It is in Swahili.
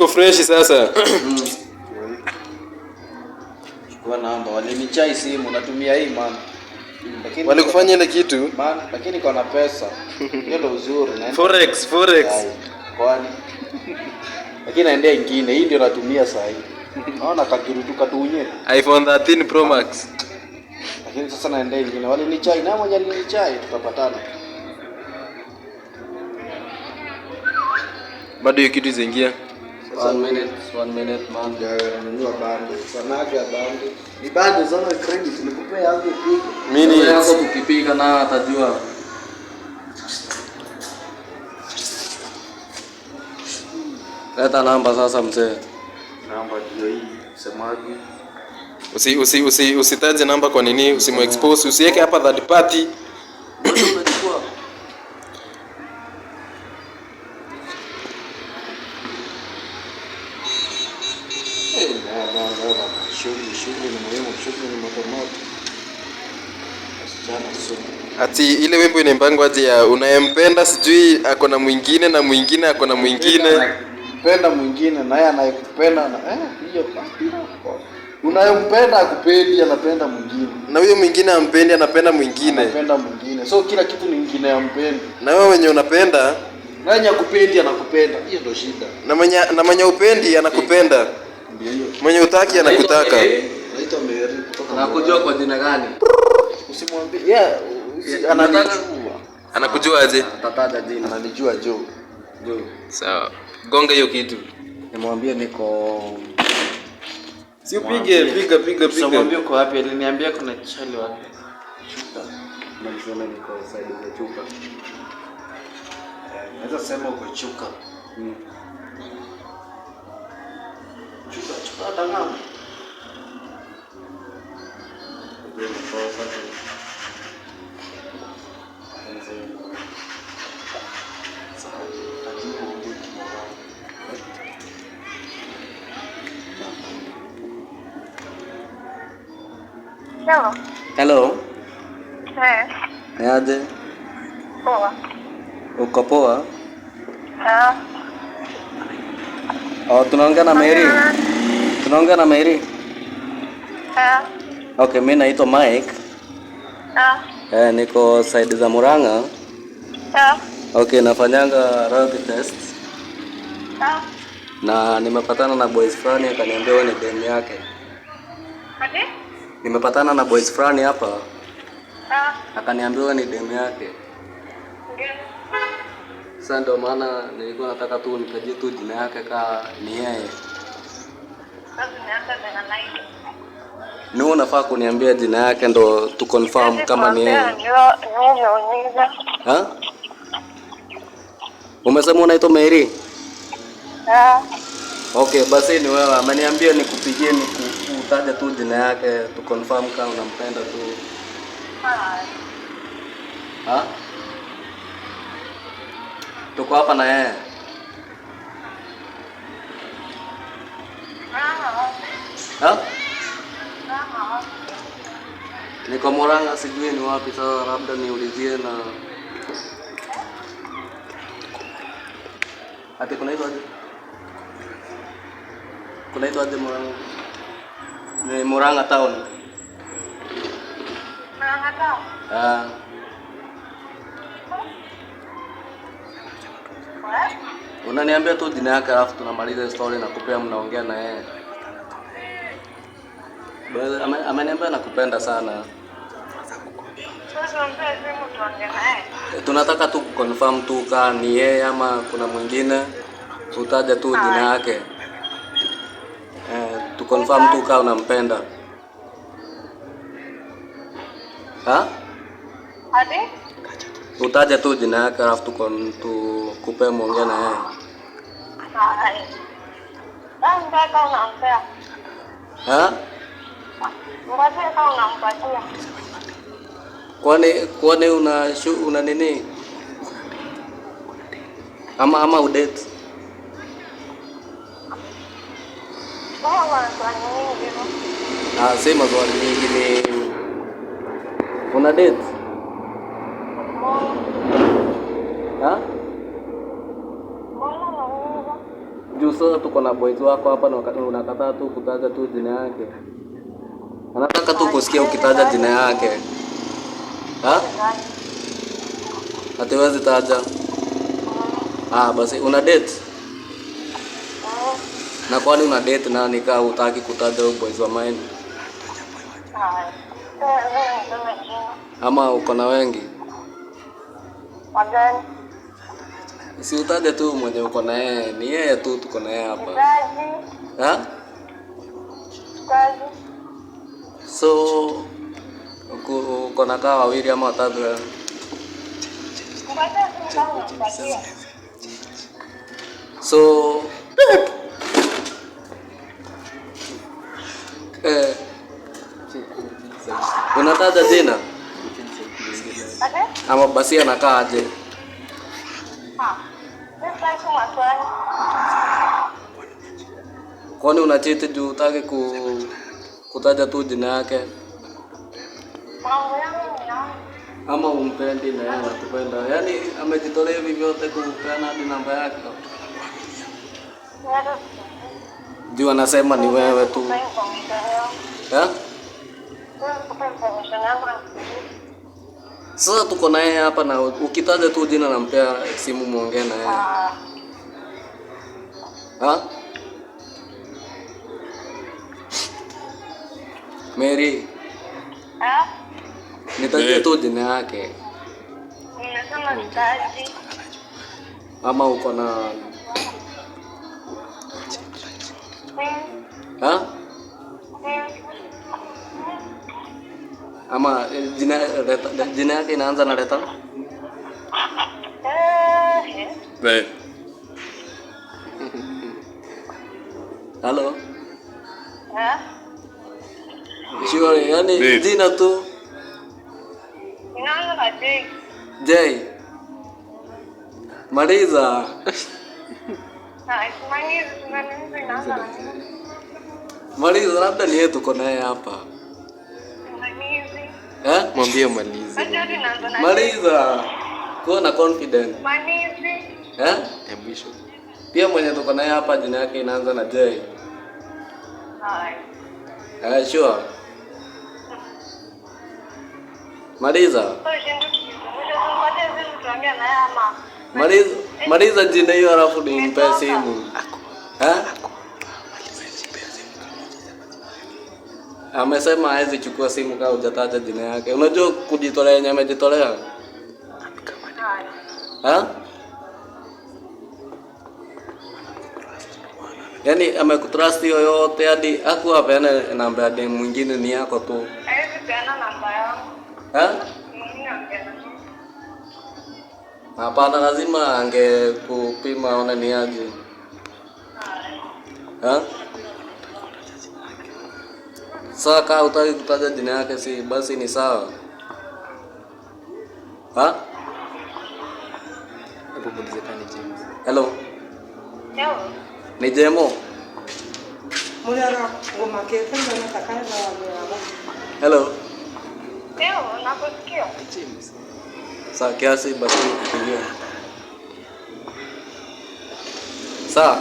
iko fresh sasa. Chukua namba. Walinichai simu natumia hii man. Lakini walikufanya ile kitu? Man, lakini kuna pesa. Hiyo ndio uzuri na Forex. Kwani. Lakini naendea nyingine. Hii ndio natumia sasa hivi. Naona kakirutu katunye. iPhone 13 Pro Max. Lakini sasa naendea nyingine. Walinichai na mmoja alinichai tutapatana. Bado hiyo kitu zingia. 1 minute man. Nanunua bando. Sanaga bando. Ni bando sana credit nikupea hapo piga. Mimi hapo tukipiga na atajua. Leta namba sasa mzee. Namba ndio hii. Semaji. Usitaje namba kwa nini? Usimuexpose, usiweke hapa third party. Shughuli ni muhimu, shughuli ni moto. Ati ile wimbo inaimbangwa aje ya unayempenda sijui ako na mwingine na mwingine ako na mwingine. Penda mwingine na yeye anayekupenda na hiyo unayempenda akupendi anapenda mwingine. Na huyo mwingine ampendi anapenda mwingine. Anapenda mwingine. So kila kitu ni mwingine ampendi. Na wewe mwenye unapenda na yeye akupendi anakupenda. Hiyo ndio shida. Na mwenye upendi anakupenda. Mwenye utaki anakutaka. Naitwa Mary kutoka. Anakujua kwa jina gani? Usimwambie. Ananijua. Anakujua aje? Tataja jina. Ananijua Joe. Sawa. Gonga hiyo kitu. Nimwambie niko si upige piga. Simwambie uko wapi? Aliniambia kuna chali wapi? Chuka. Malisema niko side ya Chuka. Naweza sema uko Chuka. Chuka tangama. Ndio kwa sasa. Hello. Niaje? Poa. Uko poa? Tunaongea na Mary. Okay, mimi naitwa Mike. Niko side za Murang'a. Okay, nafanyanga road test. Na nimepatana na boys fulani akaniambia wewe ni demu yake. Nimepatana na boys fulani hapa. Akaniambia wewe ni demu yake. Sasa ndio maana nilikuwa nataka tu nitajie tu jina yake ka ni yeye. Ni unafaa kuniambia jina yake ndo tu confirm kama ni yeye. Umesema unaitwa Mary? Okay, basi ni wewe. Ameniambia nikupigie utaje tu jina yake tu confirm kama unampenda tu. Tuko hapa na yeye. Niko Murang'a, sijui ni wapi sasa, labda niulizie na ati kunaitwa aje Murang'a? Ni Murang'a town. Unaniambia tu jina yake alafu tunamaliza story na kupea mnaongea na yeye. Bwana ameniambia nakupenda sana. Tunataka tu confirm tu kama ni yeye ama kuna mwingine. Utaja tu jina yake. Tu confirm tu kama unampenda. Utaja tu jina yake alafu tukupe muongea na yeye. Kwani una nini? Ama udate? Sema swali nyingi ni una date? Juu sasa tuko na boys wako hapa na unakataa tu kutaja tu jina yake. Anataka tu kusikia ukitaja jina yake. Ha? Hatuwezi taja. Basi una date? Na kwani una date na nikaa hutaki kutaja boys wa mine? Ama uko na wengi? Wagani? Si utaje tu mwenye uko na yeye, ni yeye tu tuko na yeye hapa. Ha? Kazi. So uko na kaa wawili ama watatu? So unataja jina? Ama basi anakaa aje? Kwani unachiti juu hutaki kutaja tu jina yake? Ama umpendi na yeye anakupenda? Yaani amejitolea hivi vyote kupeana hadi namba yake. Juu anasema ni wewe tu. Sasa tuko na yeye hapa na ukitaja tu jina nampea simu muongee na yeye. Mary. Nitajie tu jina yake. Nimesema nitaji. Ama uko na Ama jina yake inaanza na leta? Hello? Sure, yani jina tu. Inaanza na J. J. Maliza. Maliza, labda ni yetu tuko naye hapa. Mwambie malize. Maliza. Kuwa na confidence. Mwisho. Pia mwenye tuko naye hapa jina yake inaanza na J. Sure. Maliza. Maliza jina hiyo alafu nimpe simu. Amesema hawezi chukua simu kama hujataja jina yake. Unajua kujitolea yenye amejitolea? Yaani amekutrust yoyote hadi hakuwa peana namba ya demu mwingine, ni yako tu. Hawezi peana namba yangu. Hapana, lazima angekupima aone ni aje. Sasa kama hutaki kutaja jina yake si basi ni sawa. Hello. Ni Jemo. Hello. Nakusikia. Sasa kiasi basi kupigia. Sawa.